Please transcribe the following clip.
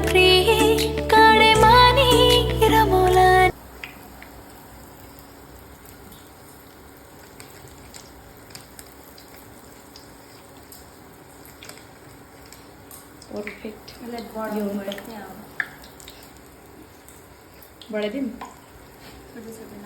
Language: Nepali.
प्री काळे मानी रमोला परफेक्ट घेऊन बडे दिन